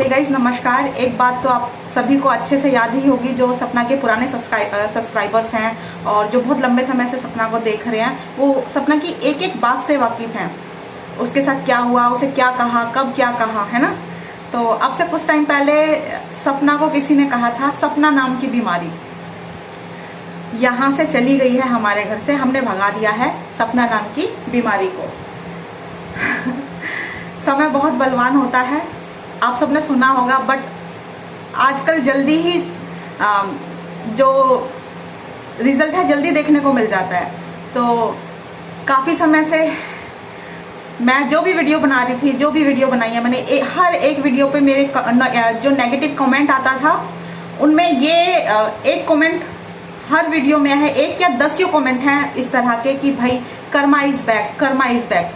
Hey guys नमस्कार। एक बात तो आप सभी को अच्छे से याद ही होगी, जो सपना के पुराने सब्सक्राइबर्स हैं और जो बहुत लंबे समय से सपना को देख रहे हैं, वो सपना की एक एक बात से वाकिफ हैं। उसके साथ क्या हुआ, उसे क्या कहा, कब क्या कहा, है ना। तो अब से कुछ टाइम पहले सपना को किसी ने कहा था सपना नाम की बीमारी यहाँ से चली गई है हमारे घर से, हमने भगा दिया है सपना नाम की बीमारी को। समय बहुत बलवान होता है, आप सबने सुना होगा, बट आजकल जल्दी ही जो रिजल्ट है जल्दी देखने को मिल जाता है। तो काफ़ी समय से मैं जो भी वीडियो बना रही थी, जो भी वीडियो बनाई है मैंने, हर एक वीडियो पे मेरे जो नेगेटिव कमेंट आता था उनमें ये एक कमेंट हर वीडियो में है, एक या 10 कमेंट हैं इस तरह के कि भाई Karma is back, Karma is back.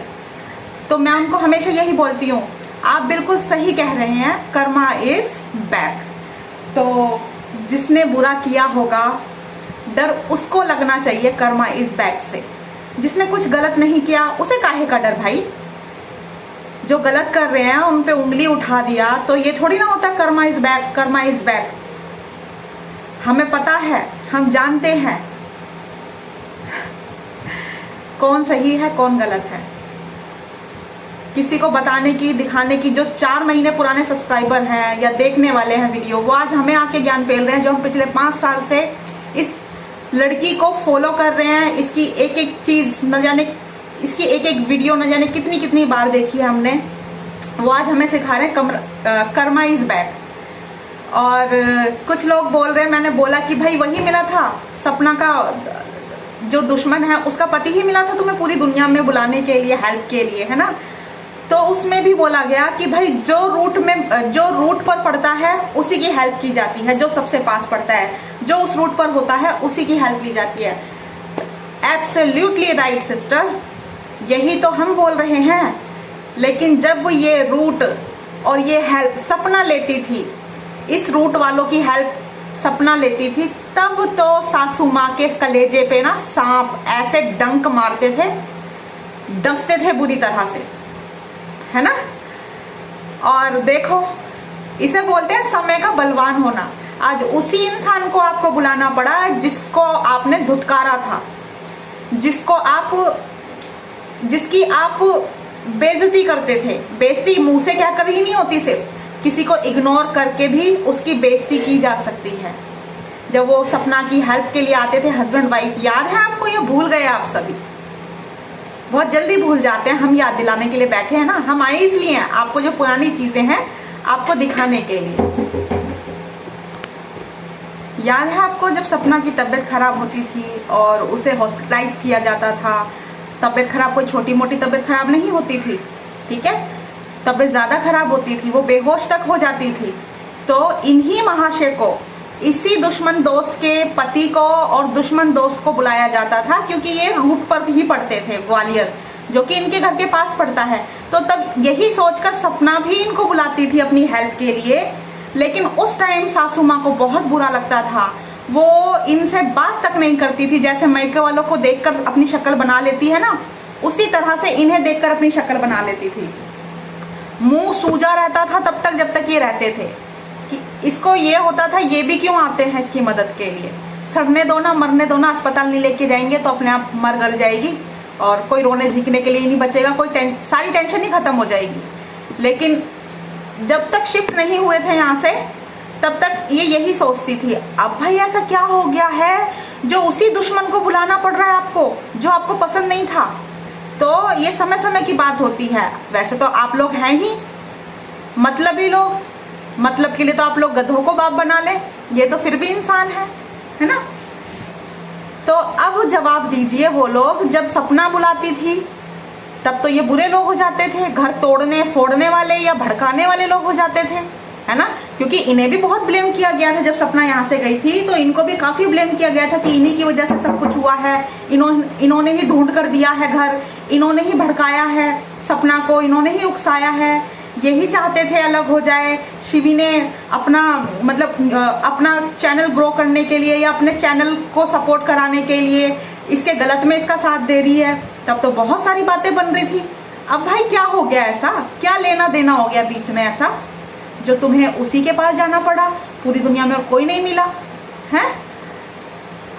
तो मैं उनको हमेशा यही बोलती हूँ, आप बिल्कुल सही कह रहे हैं, कर्मा इज बैक। तो जिसने बुरा किया होगा डर उसको लगना चाहिए कर्मा इज बैक से। जिसने कुछ गलत नहीं किया उसे काहे का डर भाई। जो गलत कर रहे हैं उन पे उंगली उठा दिया तो ये थोड़ी ना होता Karma is back, Karma is back. हमें पता है, हम जानते हैं कौन सही है कौन गलत है। किसी को बताने की, दिखाने की, जो 4 महीने पुराने सब्सक्राइबर हैं या देखने वाले हैं वीडियो, वो आज हमें आके ज्ञान पेल रहे हैं, जो हम पिछले 5 साल से इस लड़की को फॉलो कर रहे हैं। इसकी एक एक चीज न जाने, इसकी एक एक वीडियो न जाने कितनी कितनी बार देखी है हमने, वो आज हमें सिखा रहे हैं कर्मा इज बैक। और कुछ लोग बोल रहे हैं, मैंने बोला कि भाई वही मिला था सपना का, जो दुश्मन है उसका पति ही मिला था तुम्हें पूरी दुनिया में बुलाने के लिए, हेल्प के लिए, है ना। तो उसमें भी बोला गया कि भाई जो रूट पर पड़ता है उसी की हेल्प की जाती है, जो सबसे पास पड़ता है, जो उस रूट पर होता है उसी की हेल्प की जाती है। एब्सोल्युटली राइट सिस्टर, यही तो हम बोल रहे हैं। लेकिन जब ये रूट और ये हेल्प सपना लेती थी, इस रूट वालों की हेल्प सपना लेती थी, तब तो सासू माँ के कलेजे पे ना सांप ऐसे डंक मारते थे, डसते थे बुरी तरह से, है ना। और देखो, इसे बोलते हैं समय का बलवान होना। आज उसी इंसान को आपको बुलाना पड़ा जिसको आपने धुतकारा था, जिसकी आप बेइज्जती करते थे। बेइज्जती मुंह से क्या करनी नहीं होती, सिर्फ किसी को इग्नोर करके भी उसकी बेइज्जती की जा सकती है। जब वो सपना की हेल्प के लिए आते थे हस्बैंड वाइफ, याद है आपको? ये भूल गए आप सभी, बहुत जल्दी भूल जाते हैं। हम याद दिलाने के लिए बैठे हैं ना, हम आए इसलिए हैं आपको जो पुरानी चीजें हैं आपको दिखाने के लिए। याद है आपको जब सपना की तबीयत खराब होती थी और उसे हॉस्पिटलाइज किया जाता था। तबीयत खराब कोई छोटी मोटी तबीयत खराब नहीं होती थी, ठीक है, तबीयत ज्यादा खराब होती थी, वो बेहोश तक हो जाती थी। तो इन्हीं महाशय को, इसी दुश्मन दोस्त के पति को और दुश्मन दोस्त को बुलाया जाता था, क्योंकि ये रूट पर ही पड़ते थे, ग्वालियर जो कि इनके घर के पास पड़ता है। तो तब यही सोचकर सपना भी इनको बुलाती थी अपनी हेल्प के लिए। लेकिन उस टाइम सासू माँ को बहुत बुरा लगता था, वो इनसे बात तक नहीं करती थी। जैसे मायके वालों को देखकर अपनी शक्ल बना लेती है ना, उसी तरह से इन्हें देखकर अपनी शक्ल बना लेती थी। मुंह सूजा रहता था तब तक जब तक ये रहते थे कि इसको ये होता था ये भी क्यों आते हैं इसकी मदद के लिए। सड़ने दो ना, मरने दो ना, अस्पताल नहीं लेके जाएंगे तो अपने आप मर गल जाएगी और कोई रोने झिकने के लिए नहीं बचेगा, सारी टेंशन ही खत्म हो जाएगी। लेकिन जब तक शिफ्ट नहीं हुए थे यहाँ से तब तक ये यही सोचती थी, अब भाई ऐसा क्या हो गया है जो उसी दुश्मन को बुलाना पड़ रहा है आपको, जो आपको पसंद नहीं था। तो ये समय समय की बात होती है। वैसे तो आप लोग हैं ही मतलबी लोग, मतलब के लिए तो आप लोग गधों को बाप बना ले, ये तो फिर भी इंसान है ना। तो अब जवाब दीजिए, वो लोग जब सपना बुलाती थी तब तो ये बुरे लोग हो जाते थे, घर तोड़ने फोड़ने वाले या भड़काने वाले लोग हो जाते थे, है ना। क्योंकि इन्हें भी बहुत ब्लेम किया गया था। जब सपना यहाँ से गई थी तो इनको भी काफी ब्लेम किया गया था कि इन्हीं की वजह से सब कुछ हुआ है, इन्होंने ही ढूंढ कर दिया है घर, इन्होंने ही भड़काया है सपना को, इन्होंने ही उकसाया है, यही चाहते थे अलग हो जाए। शिवी ने अपना अपना चैनल ग्रो करने के लिए या अपने चैनल को सपोर्ट कराने के लिए इसके गलत में इसका साथ दे रही है। तब तो बहुत सारी बातें बन रही थी। अब भाई क्या हो गया, ऐसा क्या लेना देना हो गया बीच में ऐसा, जो तुम्हें उसी के पास जाना पड़ा, पूरी दुनिया में और कोई नहीं मिला है।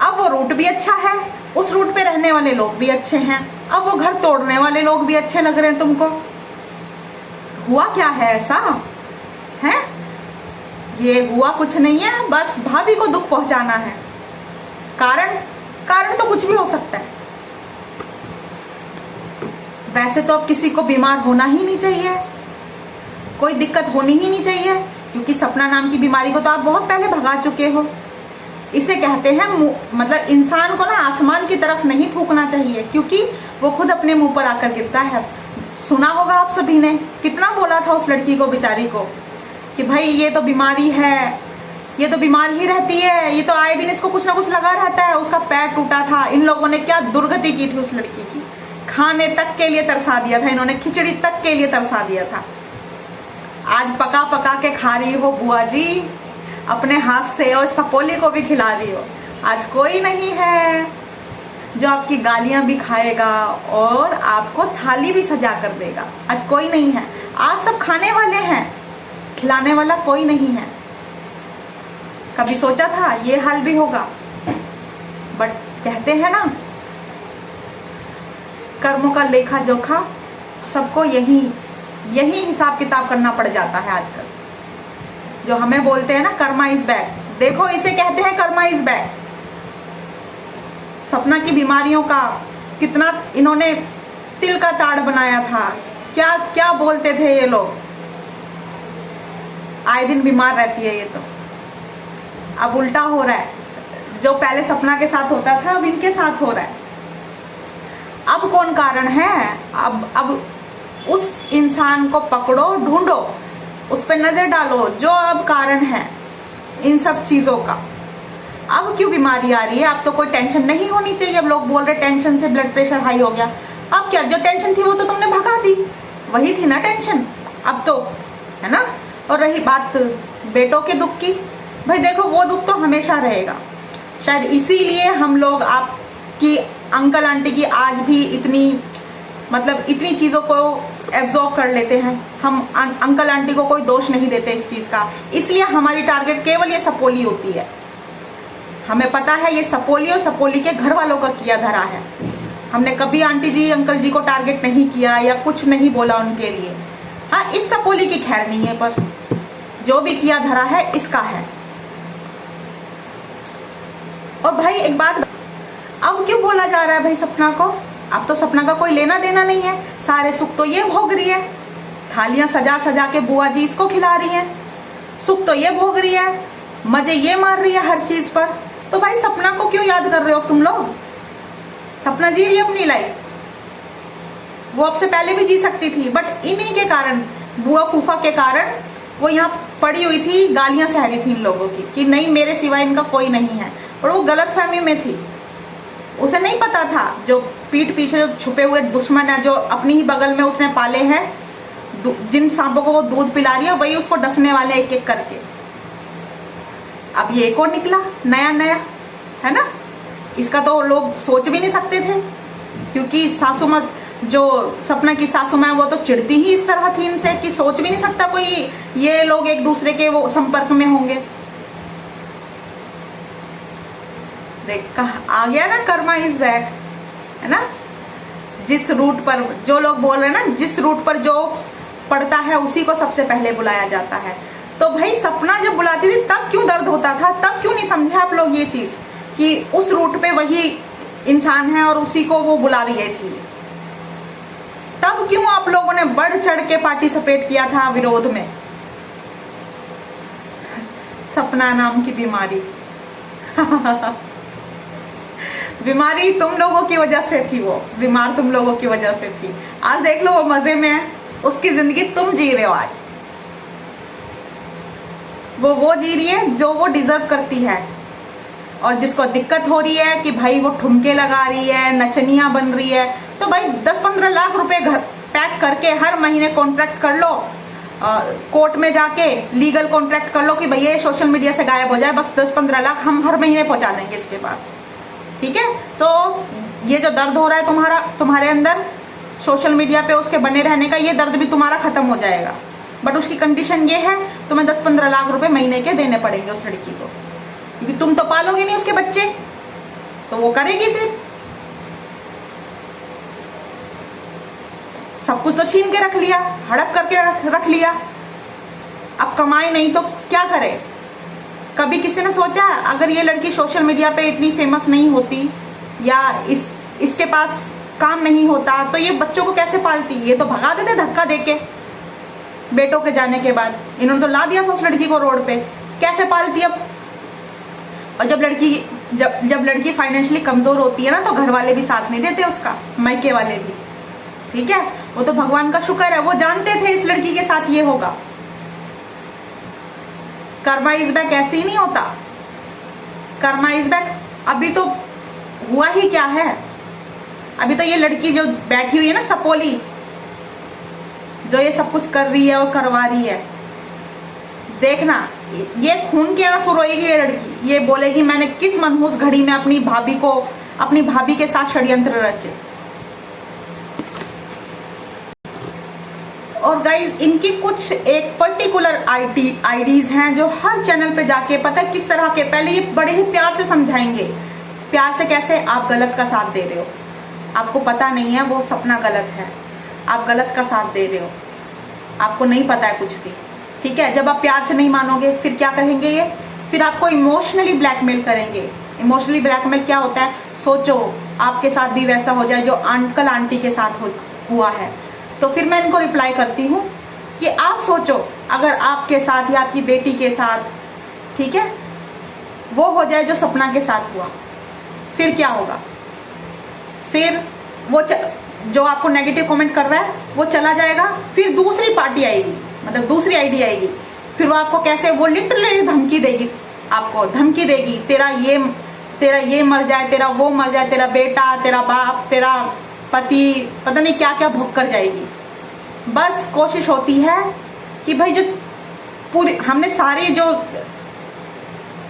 अब वो रूट भी अच्छा है, उस रूट पे रहने वाले लोग भी अच्छे हैं, अब वो घर तोड़ने वाले लोग भी अच्छे लग रहे हैं तुमको। हुआ क्या है ऐसा है? ये हुआ कुछ नहीं है, बस भाभी को दुख पहुंचाना है। कारण तो कुछ भी हो सकता है। वैसे तो अब किसी को बीमार होना ही नहीं चाहिए, कोई दिक्कत होनी ही नहीं चाहिए, क्योंकि सपना नाम की बीमारी को तो आप बहुत पहले भगा चुके हो। इसे कहते हैं मतलब इंसान को ना आसमान की तरफ नहीं थूकना चाहिए, क्योंकि वो खुद अपने मुंह पर आकर गिरता है। सुना होगा आप सभी ने, कितना बोला था उस लड़की को बेचारी को कि भाई ये तो बीमारी है, ये तो बीमार ही रहती है, ये तो आए दिन इसको कुछ ना कुछ लगा रहता है। उसका पैर टूटा था, इन लोगों ने क्या दुर्गति की थी उस लड़की की, खाने तक के लिए तरसा दिया था इन्होंने, खिचड़ी तक के लिए तरसा दिया था। आज पका पका के खा रही हो बुआ जी अपने हाथ से, और सपोली को भी खिला रही हो। आज कोई नहीं है जो आपकी गालियां भी खाएगा और आपको थाली भी सजा कर देगा। आज कोई नहीं है, आज सब खाने वाले हैं, खिलाने वाला कोई नहीं है। कभी सोचा था ये हाल भी होगा? बट कहते हैं ना, कर्मों का लेखा जोखा सबको यही हिसाब किताब करना पड़ जाता है आजकल। जो हमें बोलते हैं ना कर्मा इज बैक, देखो इसे कहते हैं कर्मा इज बैक। सपना की बीमारियों का कितना इन्होंने तिल का ताड़ बनाया था, क्या क्या बोलते थे ये लोग। आए दिन बीमार रहती है ये तो। अब उल्टा हो रहा है, जो पहले सपना के साथ होता था अब इनके साथ हो रहा है। अब कौन कारण है? अब उस इंसान को पकड़ो, ढूंढो, उस पर नजर डालो जो अब कारण है इन सब चीजों का। अब क्यों बीमारी आ रही है? अब तो कोई टेंशन नहीं होनी चाहिए। अब लोग बोल रहे टेंशन से ब्लड प्रेशर हाई हो गया। अब क्या, जो टेंशन थी वो तो तुमने भगा दी, वही थी ना टेंशन, अब तो है ना। और रही बात बेटों के दुख की, भाई देखो वो दुख तो हमेशा रहेगा। शायद इसीलिए हम लोग आपकी अंकल आंटी की आज भी इतनी चीजों को एब्जॉर्ब कर लेते हैं। हम अंकल आंटी को कोई दोष नहीं देते इस चीज का, इसलिए हमारी टारगेट केवल ये सपोली होती है। हमें पता है ये सपोली और सपोली के घर वालों का किया धरा है। हमने कभी आंटी जी अंकल जी को टारगेट नहीं किया या कुछ नहीं बोला उनके लिए। हाँ, इस सपोली की खैर नहीं है, पर जो भी किया धरा है इसका है। और भाई एक बात, अब क्यों बोला जा रहा है भाई सपना को? अब तो सपना का कोई लेना देना नहीं है, सारे सुख तो ये भोग रही है। थालियां सजा सजा के बुआ जी इसको खिला रही हैं, सुख तो ये भोग रही है, मजे ये मार रही है हर चीज पर। तो भाई सपना को क्यों याद कर रहे हो तुम लोग? सपना जी रही अपनी लाइफ, वो अब से पहले भी जी सकती थी, बट इन्हीं के कारण, बुआ फूफा के कारण वो यहाँ पड़ी हुई थी, गालियां सह रही थी इन लोगों की कि नहीं मेरे सिवाय इनका कोई नहीं है। और वो गलत फहमी में थी, उसे नहीं पता था जो पीठ पीछे जो छुपे हुए दुश्मन है, जो अपनी ही बगल में उसने पाले हैं, जिन सांपों को वो दूध पिला रही है, वही उसको डसने वाले एक एक करके। अब ये एक और निकला नया नया, है ना। इसका तो लोग सोच भी नहीं सकते थे, क्योंकि सासू माँ, जो सपना की सासू माँ, वो तो चिढ़ती ही इस तरह थी इनसे कि सोच भी नहीं सकता कोई ये लोग एक दूसरे के वो संपर्क में होंगे। देख आ गया ना, कर्मा इज बैक, है ना। जिस रूट पर जो लोग बोल रहे हैं ना, जिस रूट पर जो पड़ता है उसी को सबसे पहले बुलाया जाता है। तो भाई सपना जब बुलाती थी तब क्यों दर्द होता था? तब क्यों नहीं समझे आप लोग ये चीज कि उस रूट पे वही इंसान है और उसी को वो बुला रही है? इसीलिए तब क्यों आप लोगों ने बढ़ चढ़ के पार्टिसिपेट किया था विरोध में? सपना नाम की बीमारी बीमारी तुम लोगों की वजह से थी, वो बीमार तुम लोगों की वजह से थी। आज देख लो वो मजे में है, उसकी जिंदगी तुम जी रहे हो। आज वो जी रही है जो वो डिजर्व करती है, और जिसको दिक्कत हो रही है कि भाई वो ठुमके लगा रही है, नचनिया बन रही है, तो भाई 10-15 लाख रुपए घर पैक करके हर महीने कॉन्ट्रैक्ट कर लो, कोर्ट में जाके लीगल कॉन्ट्रैक्ट कर लो कि भैया ये सोशल मीडिया से गायब हो जाए, बस 10-15 लाख हम हर महीने पहुंचा देंगे इसके पास, ठीक है। तो ये जो दर्द हो रहा है तुम्हारे अंदर सोशल मीडिया पे उसके बने रहने का, ये दर्द भी तुम्हारा खत्म हो जाएगा। बट उसकी कंडीशन ये है तुम्हें 10-15 लाख रुपए महीने के देने पड़ेंगे उस लड़की को, क्योंकि तुम तो पालोगे नहीं उसके बच्चे, तो वो करेगी फिर। सब कुछ तो छीन के रख लिया, हड़प करके रख लिया, अब कमाए नहीं तो क्या करे। कभी किसी ने सोचा अगर ये लड़की सोशल मीडिया पे इतनी फेमस नहीं होती या इसके पास काम नहीं होता तो ये बच्चों को कैसे पालती? ये तो भगा देते धक्का देके बेटों के जाने के बाद। इन्होंने तो ला दिया था उस लड़की को रोड पे, कैसे पालती अब? और जब लड़की फाइनेंशियली कमजोर होती है ना तो घर वाले भी साथ नहीं देते उसका, मायके वाले भी, ठीक है। वो तो भगवान का शुक्र है, वो जानते थे इस लड़की के साथ ये होगा। कर्मा इज बैक ऐसे ही नहीं होता, कर्मा इज बैक। अभी तो हुआ ही क्या है, अभी तो ये लड़की जो बैठी हुई है ना सपोली, जो ये सब कुछ कर रही है और करवा रही है, देखना ये खून के आंसू रोएगी ये लड़की। ये बोलेगी मैंने किस मनहूस घड़ी में अपनी भाभी के साथ षड्यंत्र रचे। और गाइज इनकी कुछ एक पर्टिकुलर आईडीज हैं जो हर चैनल पे जाके पता है किस तरह के, पहले ये बड़े ही प्यार से समझाएंगे, प्यार से कैसे आप गलत का साथ दे रहे हो, आपको पता नहीं है वो सपना गलत है, आप गलत का साथ दे रहे हो, आपको नहीं पता है कुछ भी, ठीक है। जब आप प्यार से नहीं मानोगे फिर क्या कहेंगे ये, फिर आपको इमोशनली ब्लैकमेल करेंगे। इमोशनली ब्लैकमेल क्या होता है? सोचो आपके साथ भी वैसा हो जाए जो अंकल आंटी के साथ हुआ है। तो फिर मैं इनको रिप्लाई करती हूँ कि आप सोचो अगर आपके साथ या आपकी बेटी के साथ, ठीक है, वो हो जाए जो सपना के साथ हुआ, फिर क्या होगा? फिर वो जो आपको नेगेटिव कमेंट कर रहा है वो चला जाएगा, फिर दूसरी पार्टी आएगी, मतलब दूसरी आईडी आएगी, फिर वो आपको कैसे, वो लिटरली धमकी देगी, आपको धमकी देगी, तेरा ये मर जाए, तेरा वो मर जाए, तेरा बेटा, तेरा बाप, तेरा पति, पता नहीं क्या क्या भोग कर जाएगी। बस कोशिश होती है कि भाई जो पूरी हमने सारे जो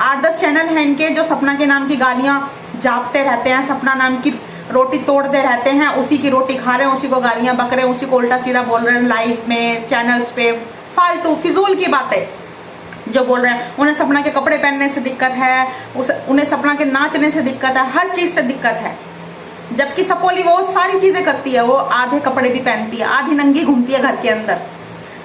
8-10 चैनल हैं इनके जो सपना के नाम की गालियां जापते रहते हैं, सपना नाम की रोटी तोड़ते रहते हैं, उसी की रोटी खा रहे हैं, उसी को गालियां बक रहे हैं, उसी को उल्टा सीधा बोल रहे हैं लाइव में, चैनल्स पे, फालतू फिजूल की बातें जो बोल रहे हैं। उन्हें सपना के कपड़े पहनने से दिक्कत है, उन्हें सपना के नाचने से दिक्कत है, हर चीज से दिक्कत है। जबकि सपोली वो सारी चीजें करती है, वो आधे कपड़े भी पहनती है, आधी नंगी घूमती है घर के अंदर।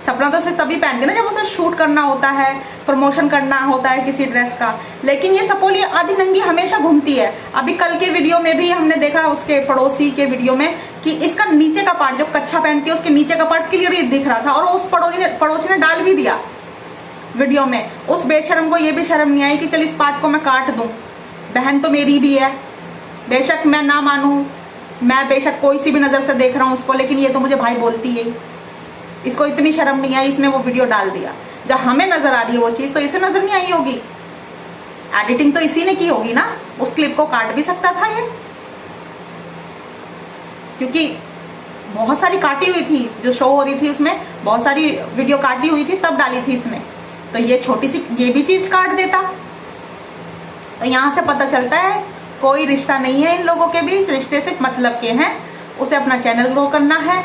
सपना तो सिर्फ तभी पहनती है ना जब उसे शूट करना होता है, प्रमोशन करना होता है किसी ड्रेस का, लेकिन ये सपोली आधी नंगी हमेशा घूमती है। अभी कल के वीडियो में भी हमने देखा, उसके पड़ोसी के वीडियो में, कि इसका नीचे का पार्ट जो कच्छा पहनती है उसके नीचे का पार्ट क्लियर दिख रहा था, और उस पड़ोसी ने डाल भी दिया वीडियो में। उस बेशरम को ये भी शर्म नहीं आई कि चल इस पार्ट को मैं काट दूं, बहन तो मेरी भी है, बेशक मैं ना मानूं, मैं बेशक कोई सी भी नजर से देख रहा हूं उसको, लेकिन ये तो मुझे भाई बोलती है। इसको इतनी शर्म नहीं आई, इसने वो वीडियो डाल दिया। जब हमें नजर आ रही है वो चीज तो इसे नजर नहीं आई होगी, एडिटिंग तो इसी ने की होगी ना, उस क्लिप को काट भी सकता था ये, क्योंकि बहुत सारी काटी हुई थी जो शो हो रही थी, उसमें बहुत सारी वीडियो काटी हुई थी तब डाली थी इसमें, तो ये छोटी सी ये भी चीज काट देता। तो यहां से पता चलता है कोई रिश्ता नहीं है इन लोगों के बीच, रिश्ते सिर्फ मतलब के हैं, उसे अपना चैनल ग्रो करना है,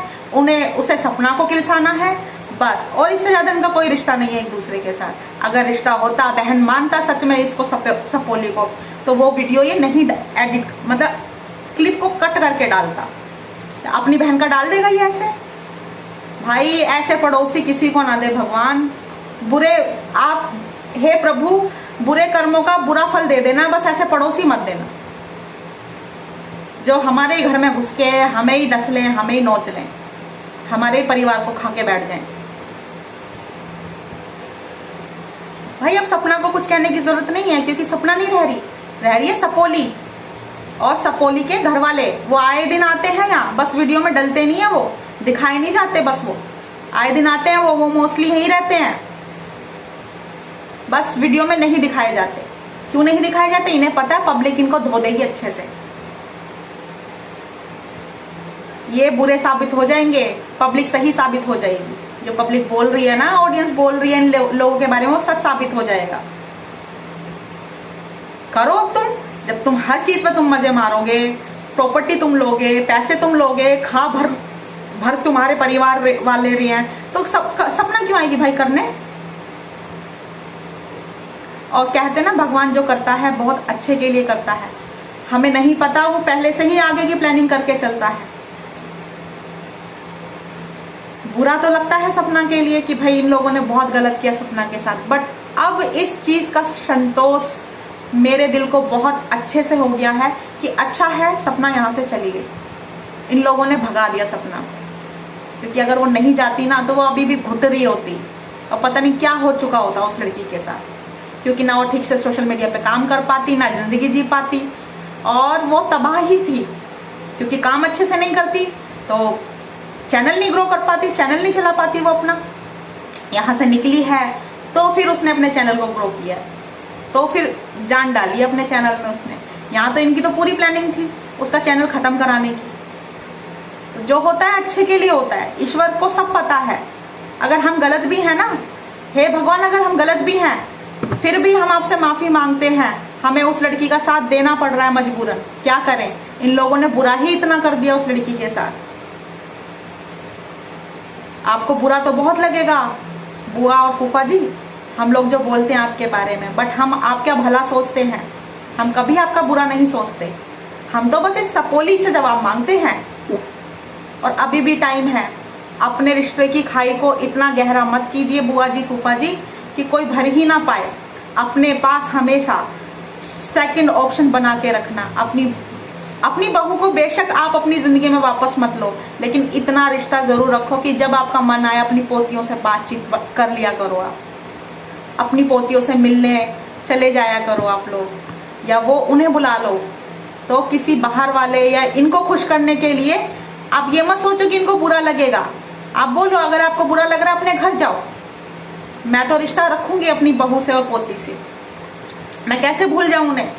उसे सपना को किलसाना है बस, और इससे ज्यादा इनका कोई रिश्ता नहीं है एक दूसरे के साथ। अगर रिश्ता होता, बहन मानता सच में इसको सपोली को, तो वो वीडियो ये नहीं एडिट, मतलब क्लिप को कट करके डालता। अपनी बहन का डाल देगा ये ऐसे? भाई ऐसे पड़ोसी किसी को ना दे भगवान। बुरे आप, हे प्रभु, बुरे कर्मों का बुरा फल दे देना, बस ऐसे पड़ोसी मत देना जो हमारे घर में घुस के हमें ही डस लें, हमें ही नोच लें, हमारे परिवार को खा के बैठ जाएं। भाई अब सपना को कुछ कहने की जरूरत नहीं है, क्योंकि सपना नहीं रह रही है सपोली और सपोली के घर वाले। वो आए दिन आते हैं यहाँ, बस वीडियो में डलते नहीं है, वो दिखाए नहीं जाते, बस वो आए दिन आते हैं, वो मोस्टली यही रहते हैं, बस वीडियो में नहीं दिखाए जाते। क्यों नहीं दिखाए जाते? इन्हें पता है पब्लिक इनको धो देगी अच्छे से, ये बुरे साबित हो जाएंगे, पब्लिक सही साबित हो जाएगी। जो पब्लिक बोल रही है ना, ऑडियंस बोल रही है इन लोगों के बारे में, वो सच साबित हो जाएगा। करो अब तुम, जब तुम हर चीज पे तुम मजे मारोगे, प्रॉपर्टी तुम लोगे, पैसे तुम लोगे, खा भर तुम्हारे परिवार वाले रहे हैं, तो सपना क्यों आएगी भाई करने? और कहते ना भगवान जो करता है बहुत अच्छे के लिए करता है। हमें नहीं पता, वो पहले से ही आगे की प्लानिंग करके चलता है। बुरा तो लगता है सपना के लिए कि भाई इन लोगों ने बहुत गलत किया सपना के साथ, बट अब इस चीज का संतोष मेरे दिल को बहुत अच्छे से हो गया है कि अच्छा है सपना यहाँ से चली गई। इन लोगों ने भगा दिया सपना, क्योंकि अगर वो नहीं जाती ना तो वो अभी भी घुट रही होती और पता नहीं क्या हो चुका होता उस लड़की के साथ, क्योंकि ना वो ठीक से सोशल मीडिया पे काम कर पाती, ना जिंदगी जी पाती, और वो तबाह ही थी, क्योंकि काम अच्छे से नहीं करती तो चैनल नहीं ग्रो कर पाती, चैनल नहीं चला पाती वो अपना। यहाँ से निकली है तो फिर उसने अपने चैनल को ग्रो किया, तो फिर जान डाली अपने चैनल में उसने। यहाँ तो इनकी तो पूरी प्लानिंग थी उसका चैनल खत्म कराने की। तो जो होता है अच्छे के लिए होता है, ईश्वर को सब पता है। अगर हम गलत भी हैं ना, हे भगवान अगर हम गलत भी हैं फिर भी हम आपसे माफी मांगते हैं, हमें उस लड़की का साथ देना पड़ रहा है मजबूरन, क्या करें, इन लोगों ने बुरा ही इतना कर दिया उस लड़की के साथ। आपको बुरा तो बहुत लगेगा बुआ और फूफा जी, हम लोग जो बोलते हैं आपके बारे में, बट हम आपका भला सोचते हैं, हम कभी आपका बुरा नहीं सोचते। हम तो बस इस सपोली से जवाब मांगते हैं। और अभी भी टाइम है, अपने रिश्ते की खाई को इतना गहरा मत कीजिए बुआ जी फूफा जी कि कोई भर ही ना पाए। अपने पास हमेशा सेकंड ऑप्शन बना के रखना। अपनी बहू को बेशक आप अपनी जिंदगी में वापस मत लो, लेकिन इतना रिश्ता जरूर रखो कि जब आपका मन आए अपनी पोतियों से बातचीत कर लिया करो। आप अपनी पोतियों से मिलने चले जाया करो आप लोग, या वो उन्हें बुला लो। तो किसी बाहर वाले या इनको खुश करने के लिए आप ये मत सोचो कि इनको बुरा लगेगा। आप बोलो अगर आपको बुरा लग रहा है अपने घर जाओ, मैं तो रिश्ता रखूंगी अपनी बहू से और पोती से, मैं कैसे भूल जाऊं उन्हें,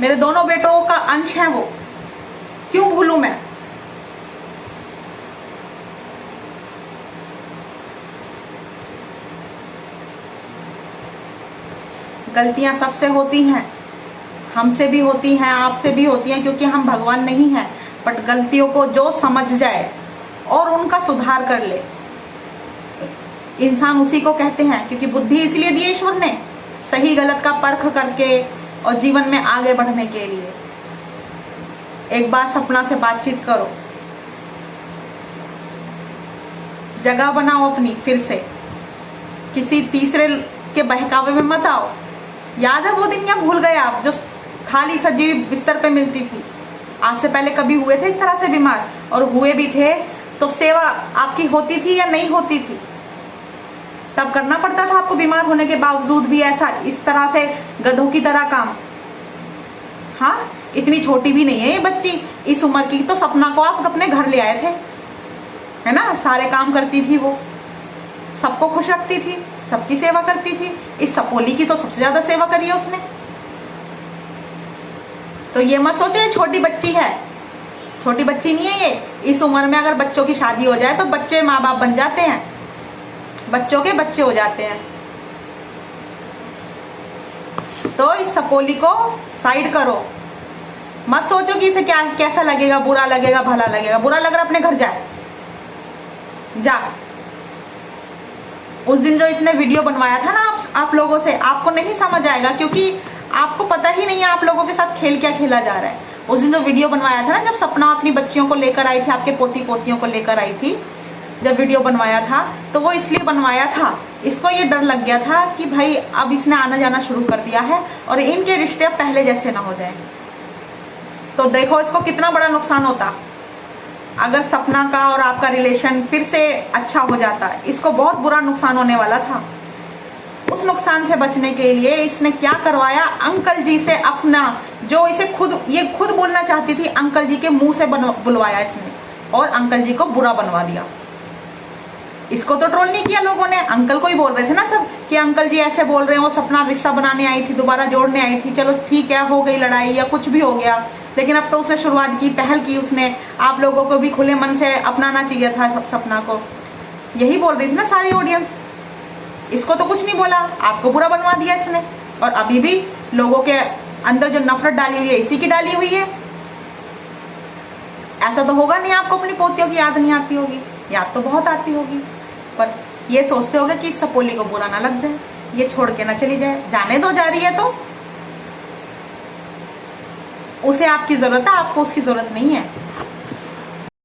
मेरे दोनों बेटों का अंश है वो, क्यों भूलूं मैं। गलतियां सबसे होती हैं, हमसे भी होती हैं, आपसे भी होती हैं, क्योंकि हम भगवान नहीं हैं। बट गलतियों को जो समझ जाए और उनका सुधार कर ले, इंसान उसी को कहते हैं। क्योंकि बुद्धि इसलिए दी ईश्वर ने, सही गलत का परख करके और जीवन में आगे बढ़ने के लिए। एक बार सपना से बातचीत करो, जगह बनाओ अपनी, फिर से किसी तीसरे के बहकावे में मत आओ। याद है वो दिन या भूल गए आप, जो खाली सजी बिस्तर पे मिलती थी? आज से पहले कभी हुए थे इस तरह से बीमार? और हुए भी थे तो सेवा आपकी होती थी या नहीं होती थी? तब करना पड़ता था आपको बीमार होने के बावजूद भी ऐसा इस तरह से गधों की तरह काम। हाँ, इतनी छोटी भी नहीं है ये बच्ची, इस उम्र की। तो सपना को आप अपने घर ले आए थे, है ना, सारे काम करती थी वो, सबको खुश रखती थी, सबकी सेवा करती थी। इस सपोली की तो सबसे ज्यादा सेवा करी है उसने। तो ये मत सोचो ये छोटी बच्ची है, छोटी बच्ची नहीं है ये। इस उम्र में अगर बच्चों की शादी हो जाए तो बच्चे माँ बाप बन जाते हैं, बच्चों के बच्चे हो जाते हैं। तो इस सपोली को साइड करो, मत सोचो कि इसे क्या कैसा लगेगा, बुरा लगेगा भला लगेगा। बुरा लग रहा अपने घर जाए, जा। उस दिन जो इसने वीडियो बनवाया था ना आप लोगों से, आपको नहीं समझ आएगा, क्योंकि आपको पता ही नहीं है आप लोगों के साथ खेल क्या खेला जा रहा है। उस दिन जो वीडियो बनवाया था ना, जब सपना अपनी बच्चियों को लेकर आई थी, आपके पोती पोतियों को लेकर आई थी, जब वीडियो बनवाया था तो वो इसलिए बनवाया था, इसको ये डर लग गया था कि भाई अब इसने आना जाना शुरू कर दिया है और इनके रिश्ते अब पहले जैसे ना हो जाए। तो देखो इसको कितना बड़ा नुकसान होता अगर सपना का और आपका रिलेशन फिर से अच्छा हो जाता। इसको बहुत बुरा नुकसान होने वाला था। उस नुकसान से बचने के लिए इसने क्या करवाया, अंकल जी से अपना जो इसे खुद बोलना चाहती थी, अंकल जी के मुंह से बुलवाया इसने और अंकल जी को बुरा बनवा दिया। इसको तो ट्रोल नहीं किया लोगों ने, अंकल को ही बोल रहे थे ना सब कि अंकल जी ऐसे बोल रहे हैं, वो सपना रिश्ता बनाने आई थी, दोबारा जोड़ने आई थी, चलो ठीक है हो गई लड़ाई या कुछ भी हो गया, लेकिन अब तो उसने शुरुआत की, पहल की उसने। आप लोगों को भी खुले मन से अपनाना चाहिए था सपना को, यही बोल रही थी ना सारी ऑडियंस। इसको तो कुछ नहीं बोला, आपको बुरा बनवा दिया इसने। और अभी भी लोगों के अंदर जो नफरत डाली हुई है इसी की डाली हुई है। ऐसा तो होगा नहीं आपको अपनी पोतियों की याद नहीं आती होगी, याद तो बहुत आती होगी, पर ये सोचते होगे कि इस सपोली को बुरा ना लग जाए, ये छोड़ के ना चली जाए, जाने दो, जा रही है तो उसे आपकी जरूरत है, आपको उसकी जरूरत नहीं है।